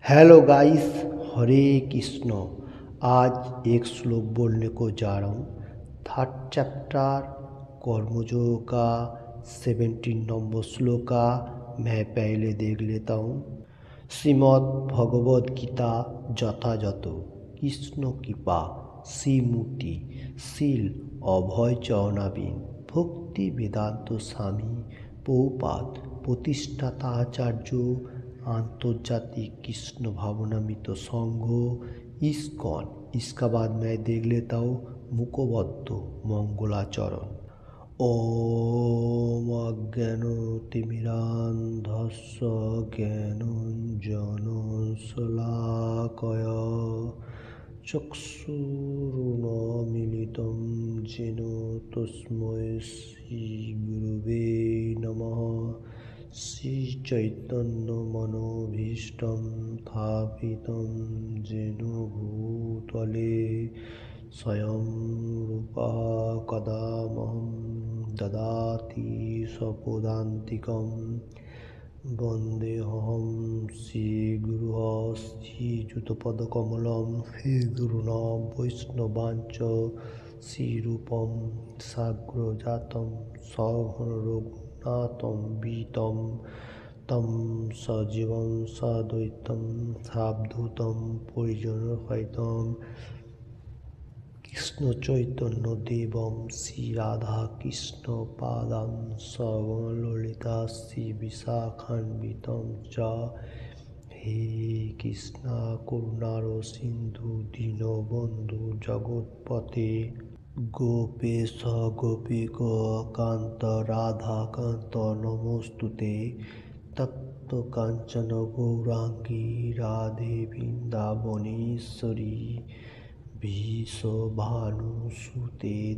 Hello guys. हरे कृष्ण। आज एक श्लोक बोलने को जा रहा हूँ। थर्ड चैप्टर कर्मयोग का 17 नंबर श्लोक का मैं पहले देख लेता हूँ। श्रीमद् भगवद गीता যথাযথ কৃষ্ণ কৃপা শ্রীমূর্তি শীল অভয় চরণাবিন ভক্তি বেদান্ত স্বামী পৌপাত প্রতিষ্ঠাতা আচার্য आंतर्जातिक कृष्ण भावनामित संघ इस्कॉन। इसका बाद मैं देख लेता हूँ मुखबद्ध मंगलाचरण। ओम अज्ञानतिमिरान्धस्य ज्ञानाञ्जनशलाकया चक्षुरुन्मीलितं येन तस्मै श्रीगुरवे नमः। श्रीचैतन्यमनोभीष्टं स्थापितं येन भूतले स्वयं रूपा कदा मह्यं ददाति स्वपदान्तिकं। वन्देऽहं श्रीगुरुः श्रीयुतपदकमलं श्रीगुरूणां वैष्णवांश्च श्रीरूपं साग्रजातं सघनरघुनाथं वीतं तं सजीवं सद्वैतं सावधूतं परिजनसहितं कृष्ण चैतन्य देवं श्री राधा कृष्ण पादां सगण ललिता श्री विशाखान्वितं च। हे कृष्णा करुणार सिंधु दीनबंधु जगत्पते गोपेश गोपिक कांत राधा कांत नमोस्तुते। तप्त कांचन गौरांगी राधे वृंदावनेश्वरी विश्वभानुसुते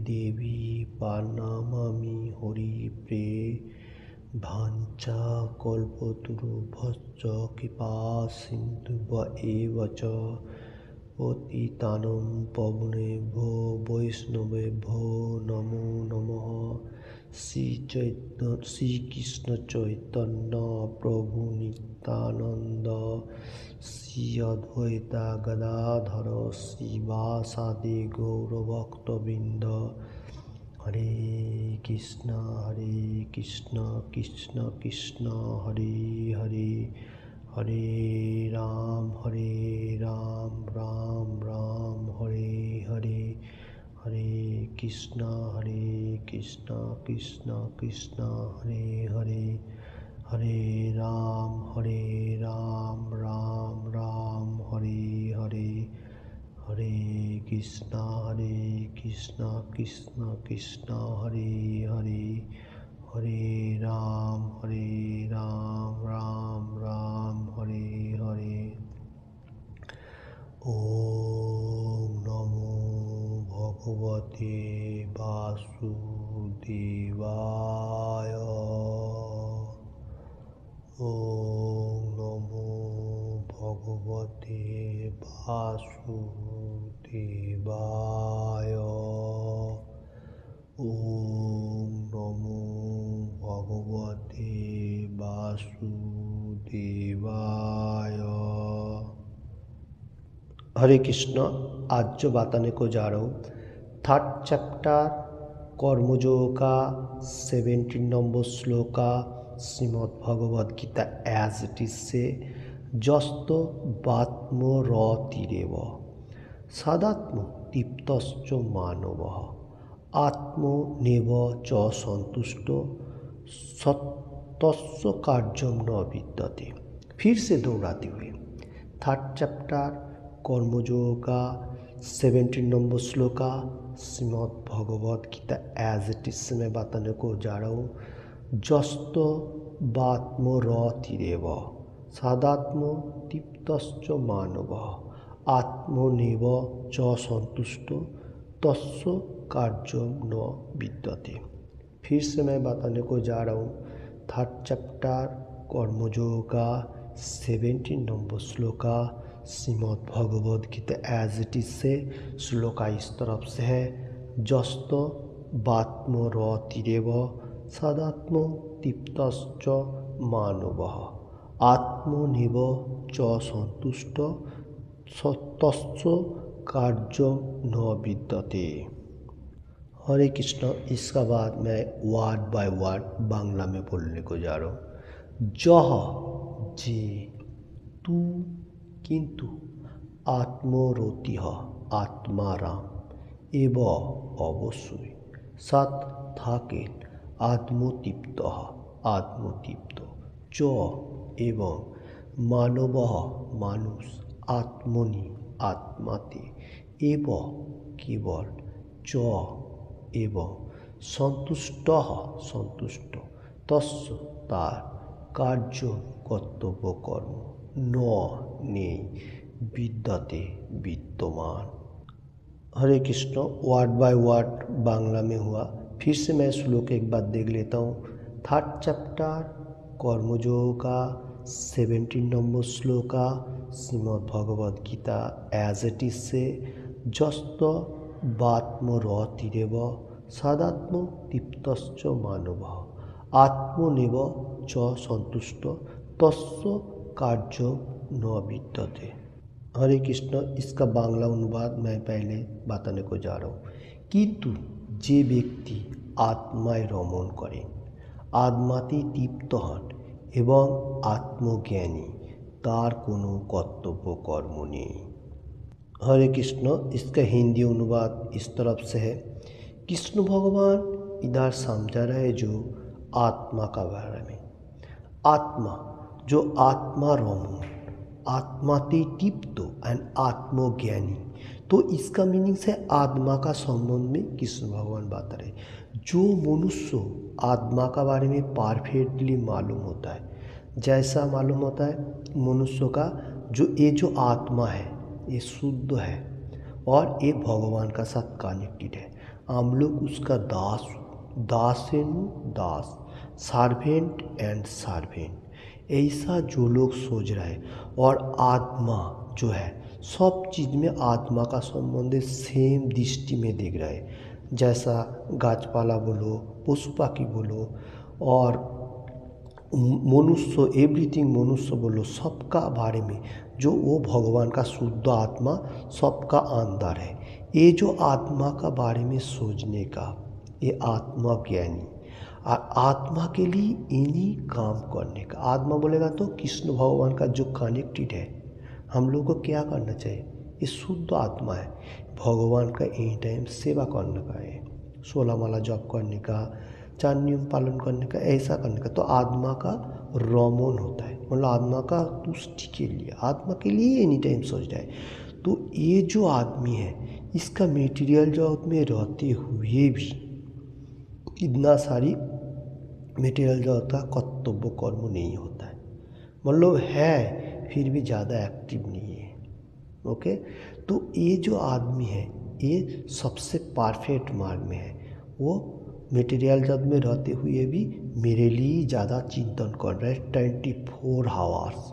देवी प्रणमामि हरिप्रिये। भाञ्छाकल्पतरुभ्यश्च कृपा सिन्धुभ्य एव च पतितानं पावनेभ्यो वैष्णवेभ्यो नमो नमः। श्रीकृष्ण चैतन्य प्रभु नित्यानंद श्री अद्वैता गदाधर श्रीवासादि गौरभक्तवृंद। हरे कृष्ण कृष्ण कृष्ण हरे हरे हरे राम राम राम हरे हरे हरे कृष्ण कृष्ण कृष्ण हरे हरे हरे राम राम राम हरे हरे हरे कृष्ण कृष्ण कृष्ण हरे हरे हरे राम राम राम हरे हरे। ओम नमो भगवते वासुदेवाय। ओम नमो भगवते वासुदेवाय। ओम नमो भगवते वासुदेवाय। हरे कृष्ण। आज जो बताने को जा रहा हूँ थर्ड चैप्टर कर्मयोग का 17 नंबर श्लोक का Shrimad Bhagavad Gita as it is से जस्त बात्मरतिरेव सदात्म दीप्तश्च मानवः आत्मनेव च संतुष्टो सत्तस्य कार्यं न विद्यते। फिर से दोहराते हुए थर्ड चैप्टर कर्मयोग का 17 नंबर श्लोक का Shrimad Bhagavad Gita as it is से मैं बताने को जा रहा हूँ। जस्त बात्मरतिरेव सदात्म दीप्तश्च मानवः आत्मनेव च संतुष्टो तस्य कार्यं न विद्यते। फिर से मैं बताने को जा रहा हूँ थर्ड चैप्टर कर्मयोग का 17 नंबर श्लोक का Shrimad Bhagavad Gita as it is से श्लोक इस तरफ से है। जस्त बात्मरतिरेव सदात्म दीप्तश्च मानवः आत्मनेव च संतुष्ट तस्य कार्यम न विद्यते। हरे कृष्ण। इसका बाद मैं वर्ड बाय वर्ड बांग्ला में बोलने को जा रहा हूँ। जह जे तू किंतु आत्मरतिः आत्माराम एव अवश्य सात থাকেন आत्मतृप्त आत्मतृप्त च एवं मानवः मानुष आत्मनि आत्माते एव केवल च एवं संतुष्टः संतुष्ट तस्य तार कार्य कर्तव्य कर्म न नेই विद्यते विद्यमान। Hare Krishna. Word by word Bangla में हुआ। फिर से मैं श्लोक एक बार देख लेता हूँ। 3rd चैप्टर कर्मयोग का 17 नंबर श्लोका Shrimad Bhagavad Gita as it is से जस्त बात्मरतिरेव सदात्म तृप्तश्च मानवः आत्मनेव च संतुष्ट तस्य कार्य न विद्यते। हरे कृष्ण। इसका बांग्ला अनुवाद मैं पहले बताने को जा रहा हूँ। किंतु जे व्यक्ति आत्माय रमण करें आत्माते तृप्त हन एवं आत्मज्ञानी तार कोनो कर्तव्य कर्म नहीं। हरे कृष्ण। इसका हिंदी अनुवाद इस तरफ से है। कृष्ण भगवान इधर समझा रहे जो आत्मा का बारे में। आत्मा जो आत्मा रमण आत्माते तृप्त एंड आत्मज्ञानी, तो इसका मीनिंग है आत्मा का संबंध में कृष्ण भगवान बता रहे। जो मनुष्य आत्मा का बारे में परफेक्टली मालूम होता है, जैसा मालूम होता है मनुष्य का जो आत्मा है ये शुद्ध है और ये भगवान का साथ कनेक्टेड है। हम लोग उसका दास सर्वेंट एंड सर्वेंट, ऐसा जो लोग सोच रहे हैं। और आत्मा जो है सब चीज़ में आत्मा का संबंध सेम दृष्टि में देख रहा है। जैसा गाछपाला बोलो, पशु पक्षी बोलो और मनुष्य, एवरीथिंग मनुष्य बोलो, सबका बारे में जो वो भगवान का शुद्ध आत्मा सबका अंदर है। ये जो आत्मा का बारे में सोचने का ये आत्मा ज्ञानी और आत्मा के लिए इन्हीं काम करने का। आत्मा बोलेगा तो कृष्ण भगवान का जो कनेक्टेड है। हम लोग को क्या करना चाहिए? ये शुद्ध आत्मा है, भगवान का एनी टाइम सेवा करने का है, 16 माला जप करने का, 4 नियम पालन करने का, ऐसा करने का। तो आत्मा का रमण होता है, मतलब आत्मा का तुष्टि के लिए, आत्मा के लिए एनी टाइम सोच रहा है। तो ये जो आदमी है इसका मेटीरियल जगत में रहते हुए भी इतना सारी मेटीरियल जगत का कर्तव्य कर्म नहीं होता है, मतलब है फिर भी ज़्यादा एक्टिव नहीं है। ओके, तो ये जो आदमी है ये सबसे परफेक्ट मार्ग में है। वो मेटीरियल जगत में रहते हुए भी मेरे लिए ज़्यादा चिंतन कर रहा है 24 आवर्स।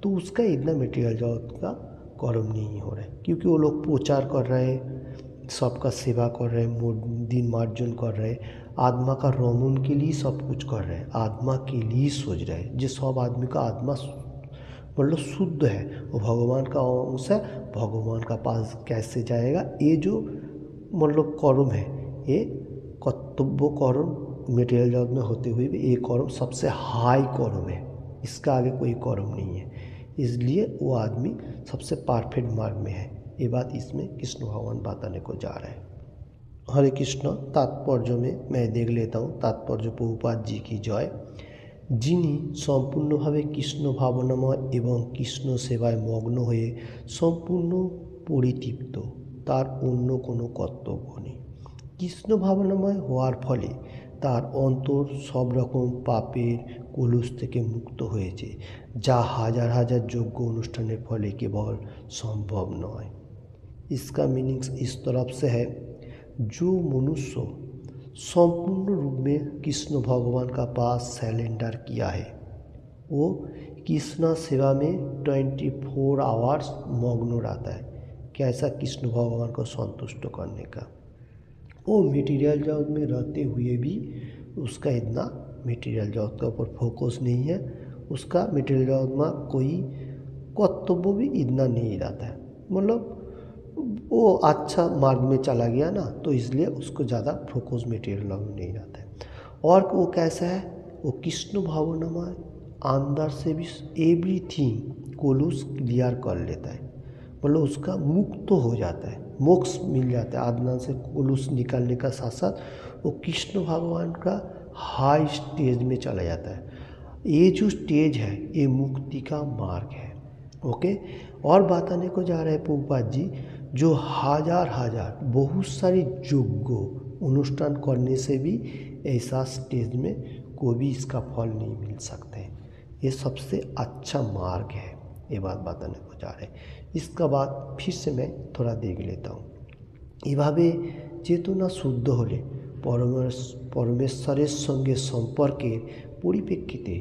तो उसका इतना मेटीरियल जगत का कर्म नहीं हो रहा है, क्योंकि वो लोग प्रचार कर रहे हैं, सबका सेवा कर रहे हैं, दिन मार्जन कर रहे हैं, आत्मा का रमण के लिए सब कुछ कर रहे हैं, आत्मा के लिए सोच रहे हैं। जो सब आदमी का आत्मा मतलब शुद्ध है, वो भगवान का अंश है, भगवान का पास कैसे जाएगा? ये जो मतलब कर्म है, ये कर्तव्य कर्म मेटेरियल जगत में होते हुए भी ये कर्म सबसे हाई कर्म है, इसका आगे कोई कर्म नहीं है, इसलिए वो आदमी सबसे परफेक्ट मार्ग में है। ये बात इसमें कृष्ण भगवान बताने को जा रहे हैं। हरे कृष्ण। तात्पर्य में मैं देख लेता हूँ। तात्पर्य प्रभुपाद जी की जय। যিনি সম্পূর্ণভাবে কৃষ্ণ ভাবনাময় এবং কৃষ্ণ সেবায় মগ্ন হয়ে সম্পূর্ণ পরিতৃপ্ত, তার অন্য কোনো কর্তব্য নেই। কৃষ্ণ ভাবনাময় হওয়ার ফলে তার অন্তর সব রকম পাপের কলুষ থেকে মুক্ত হয়েছে, যা হাজার হাজার যজ্ঞ অনুষ্ঠানের ফলে কেবল সম্ভব নয়। इसका मीनिंग्स इस तरफ से है, जो मनुष्य संपूर्ण रूप में कृष्ण भगवान का पास सरेंडर किया है, वो कृष्ण सेवा में 24 आवर्स मग्न रहता है। कैसा? कृष्ण भगवान को संतुष्ट करने का। वो मटेरियल जगत में रहते हुए भी उसका इतना मटेरियल जगत के ऊपर फोकस नहीं है, उसका मटेरियल जगत में कोई कर्तव्य भी इतना नहीं रहता है, मतलब वो अच्छा मार्ग में चला गया ना, तो इसलिए उसको ज़्यादा फोकस मटेरियल जगत में नहीं रहता है। और वो कैसा है, वो कृष्ण भावनामय अंदर से भी एवरीथिंग कोलूस क्लियर कर लेता है, मतलब उसका मुक्त तो हो जाता है, मोक्ष मिल जाता है। आत्मा से कोलूस निकालने का साथ साथ वो कृष्ण भगवान का हाई स्टेज में चला जाता है। ये जो स्टेज है ये मुक्ति का मार्ग है। ओके, और बताने को जा रहे हैं प्रभुपाद जी, जो हजार बहुत सारी यज्ञ अनुष्ठान करने से भी ऐसा स्टेज में कोई भी इसका फल नहीं मिल सकते। ये सबसे अच्छा मार्ग है, ये बात बताने को जा रहे हैं। इसका बाद फिर से मैं थोड़ा देख लेता हूँ। এভাবে চেতনা শুদ্ধ হলে পরমেশ্বরের সঙ্গে সম্পর্কের পরিপ্রেক্ষিতে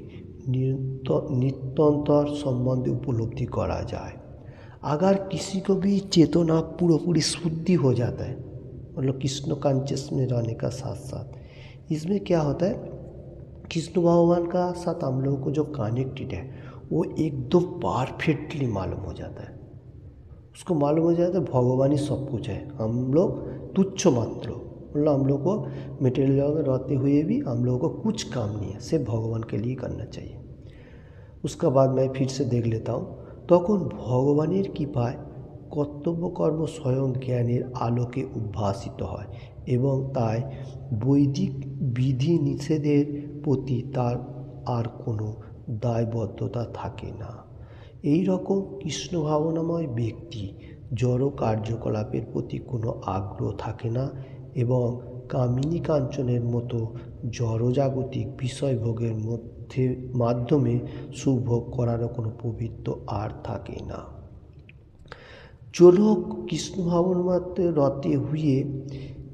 निरंतर संबंध उपलब्धि करा जाए। अगर किसी को भी चेतना पूरी शुद्धि हो जाता है, मतलब कृष्ण कॉन्शियस में रहने का साथ साथ इसमें क्या होता है, कृष्ण भगवान का साथ हम लोगों को जो कनेक्टेड है वो एकदम परफेक्टली मालूम हो जाता है। उसको मालूम हो जाता है भगवान ही सब कुछ है, हम लोग तुच्छ मात्र, मतलब हम लोग को मटेरियल जगत में रहते हुए भी हम लोगों को कुछ काम नहीं है, सिर्फ भगवान के लिए करना चाहिए। उसका बाद मैं फिर से देख लेता हूँ। তখন ভগবানের কৃপায় কর্তব্যকর্ম স্বয়ং জ্ঞানের আলোকে উদ্ভাসিত হয় এবং তাই বৈদিক বিধি নিষেধের প্রতি তার আর কোনো দায়বদ্ধতা থাকে না। এই রকম কৃষ্ণ ভাবনাময় ব্যক্তি জড় কার্যকলাপের প্রতি কোনো আগ্রহ থাকে না এবং কামিনী কাঞ্চনের মতো জড়জাগতিক বিষয়ভোগের মাধ্যমে সুভোগ করারও কোনো প্রবৃত্ত আর থাকে না। जो लोग कृष्ण भावनामय रहते हुए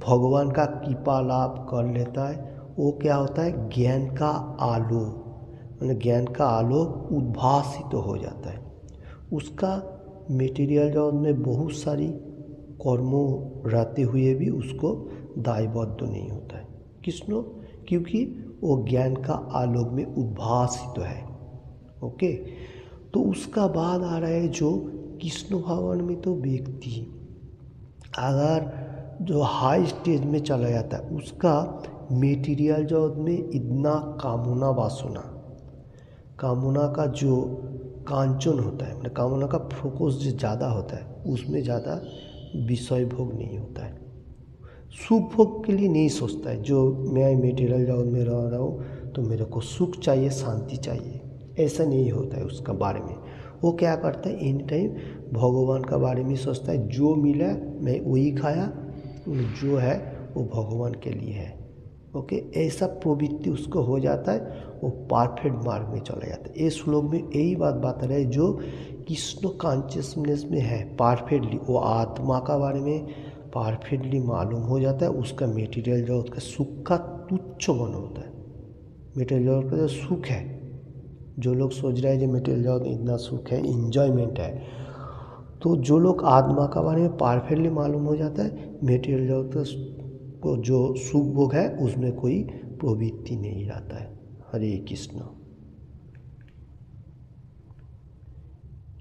भगवान का कृपा लाभ कर लेता है, वो क्या होता है, ज्ञान का आलो, मतलब ज्ञान का आलो उद्भासित तो हो जाता है। उसका मटेरियल जगत में बहुत सारी कर्मों रहते हुए भी उसको दायबद्ध नहीं होता है कृष्ण, क्योंकि वो ज्ञान का आलोक में उद्भासित है। ओके, तो उसका बाद आ रहा है जो कृष्ण भावन में तो व्यक्ति अगर जो हाई स्टेज में चला जाता है उसका मटेरियल जगत में इतना कामना वासना, कामना का जो कांचन होता है, मतलब कामना का फोकस जो ज़्यादा होता है उसमें ज़्यादा विषय भोग नहीं होता है, सुख भोग के लिए नहीं सोचता है। जो मैं मटेरियल जगत में रह रहा हूँ तो मेरे को सुख चाहिए, शांति चाहिए, ऐसा नहीं होता है उसका बारे में। वो क्या करता है, एनी टाइम भगवान का बारे में सोचता है, जो मिला मैं वही खाया, जो है वो भगवान के लिए है। ओके, ऐसा प्रवृत्ति उसको हो जाता है, वो परफेक्ट मार्ग में चला जाता है। इस श्लोक में यही बात बता रहे हैं, जो कृष्ण कॉन्शियसनेस में है परफेक्टली, वो आत्मा का बारे में परफेक्टली मालूम हो जाता है, उसका मटेरियल जगत का सुख का तुच्छ मन होता है। मटेरियल जगत का जो सुख है, जो लोग सोच रहे हैं जो मटेरियल जगत में इतना सुख है, इंजॉयमेंट है, तो जो लोग आत्मा का बारे में परफेक्टली मालूम हो जाता है, मटेरियल जगत को जो सुख भोग है उसमें कोई प्रवृत्ति नहीं रहता है। हरे कृष्ण।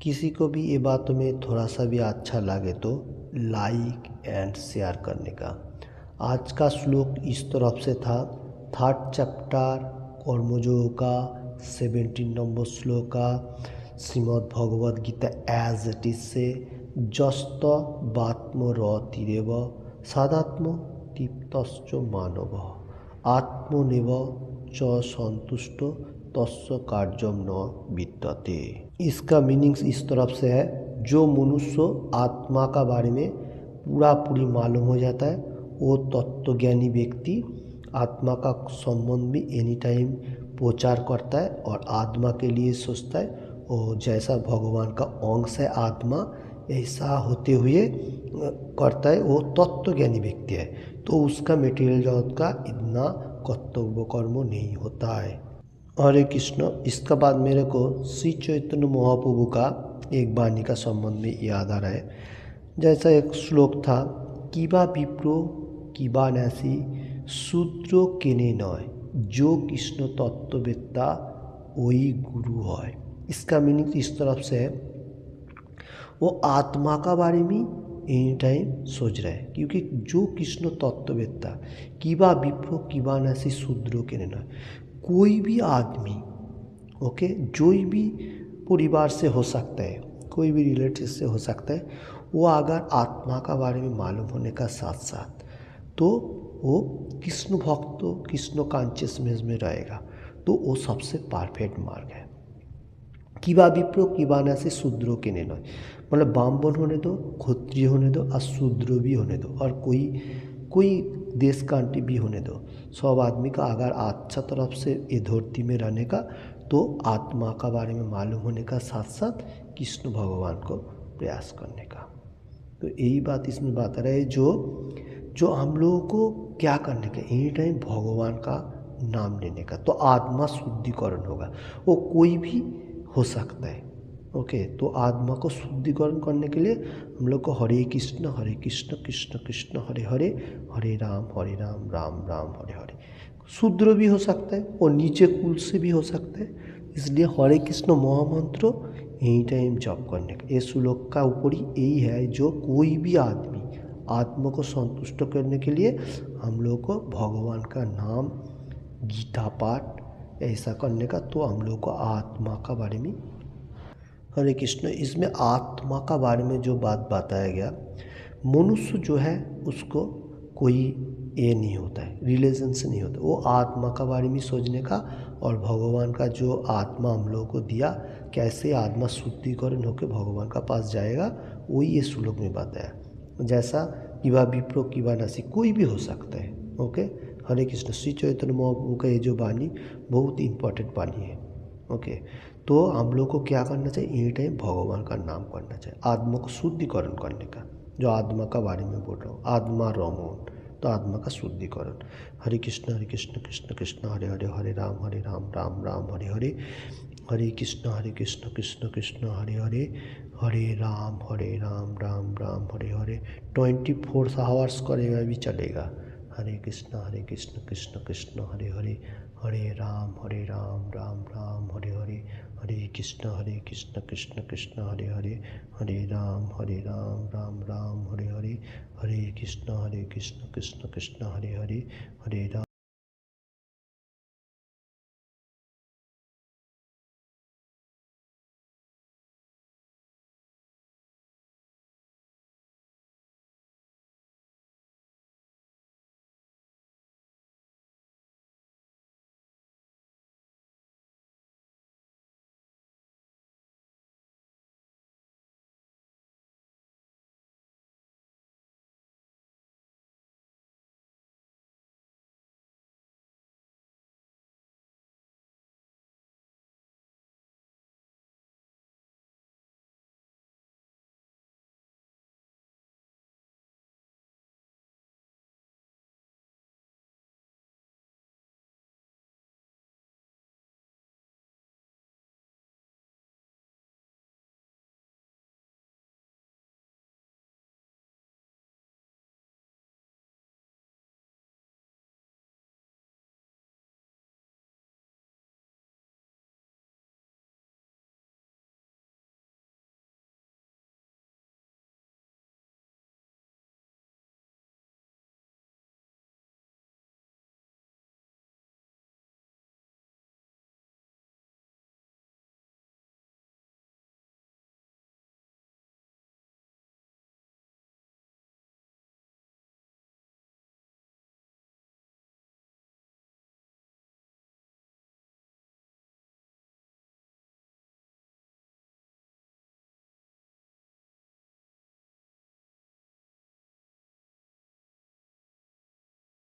किसी को भी ये बातों में थोड़ा सा भी अच्छा लगे तो लाइक एंड शेयर करने का। आज का श्लोक इस तरफ से था, 3rd चैप्टर कर्मयोग का 17 नंबर श्लोक का Shrimad Bhagavad Gita as it is से, जस्त बात्म रतिरेव सादात्म तृप्तश्च मानव आत्मनेव च संतुष्ट तस्य कार्यम न विद्यते। इसका मीनिंग्स इस तरफ से है, जो मनुष्य आत्मा का बारे में पूरी मालूम हो जाता है, वो तत्वज्ञानी व्यक्ति आत्मा का संबंध भी एनी टाइम प्रचार करता है और आत्मा के लिए सोचता है, और जैसा भगवान का अंश है आत्मा, ऐसा होते हुए करता है, वो तत्वज्ञानी व्यक्ति है। तो उसका मटेरियल जगत का इतना कर्तव्य कर्म नहीं होता है। हरे कृष्ण। इसका बाद मेरे को श्री चैतन्य महाप्रभु का एक वाणी का संबंध में याद आ रहा है। जैसा एक श्लोक था, किबा विप्रो किबा न्यासी शूद्रो केने नय, जो कृष्ण तत्ववेत्ता वही गुरु है। इसका मीनिंग इस तरफ से है, वो आत्मा का बारे में एनी टाइम सोच रहे हैं, क्योंकि जो कृष्ण तत्ववेत्ता किबा विप्र किबा नासी शूद्र के नय, कोई भी आदमी ओके, जो भी परिवार से हो सकता है, कोई भी रिलेटिव से हो सकता है, वो अगर आत्मा का बारे में मालूम होने का साथ साथ तो वो कृष्ण भक्त कृष्ण कॉन्शियसनेस में रहेगा, तो वो सबसे परफेक्ट मार्ग है। किबा विप्र किबा नासी शूद्र के नय, मतलब ब्राह्मण होने दो, क्षत्रिय होने दो और शूद्र भी होने दो, और कोई देश कंट्री भी होने दो, सब आदमी का अगर अच्छा तरफ से ये धरती में रहने का, तो आत्मा का बारे में मालूम होने का साथ साथ कृष्ण भगवान को प्रयास करने का। तो यही बात इसमें बता रहा है, जो हम लोगों को क्या करने का, एनी टाइम भगवान का नाम लेने का, तो आत्मा शुद्धिकरण होगा। वो कोई भी हो सकता है ओके। तो आत्मा को शुद्धिकरण करने के लिए हम लोग को हरे कृष्ण कृष्ण कृष्ण हरे हरे, हरे राम राम राम हरे हरे। शूद्र भी हो सकता है और नीचे कुल से भी हो सकता है, इसलिए हरे कृष्ण महामंत्र एनी टाइम जप करने का। ये श्लोक का ऊपर ही यही है, जो कोई भी आदमी आत्मा को संतुष्ट करने के लिए हम लोग को भगवान का नाम, गीता पाठ ऐसा करने का, तो हम लोग को आत्मा का बारे में हरे कृष्ण। इसमें आत्मा का बारे में जो बात बताया गया, मनुष्य जो है उसको कोई ये नहीं होता है, रिलेशन से नहीं होता, वो आत्मा का बारे में सोचने का, और भगवान का जो आत्मा हम लोगों को दिया, कैसे आत्मा शुद्धिकरण होकर भगवान का पास जाएगा, वही ये श्लोक में बताया। जैसा किबा विप्रो किबा नासी, कोई भी हो सकता है ओके। हरे कृष्ण। श्री चैतन्य महाप्रभु का ये जो वाणी बहुत इम्पोर्टेंट वाणी है ओके। तो हम लोग को क्या करना चाहिए, एनी टाइम भगवान का नाम करना चाहिए, आत्मा को शुद्धिकरण करने का। जो आत्मा का बारे में बोल रहा हूँ, आत्मा रमन, तो आत्मा का शुद्धिकरण। हरे कृष्ण कृष्ण कृष्ण हरे हरे, हरे राम राम राम हरे हरे, हरे कृष्ण कृष्ण कृष्ण हरे हरे, हरे राम राम राम हरे हरे। 24 आवर्स करेगा भी चलेगा। हरे कृष्ण कृष्ण कृष्ण हरे हरे, हरे राम राम राम हरे हरे, हरे कृष्ण कृष्ण कृष्ण हरे हरे, हरे राम राम राम हरे हरे, हरे कृष्ण कृष्ण कृष्ण हरे हरे, हरे राम।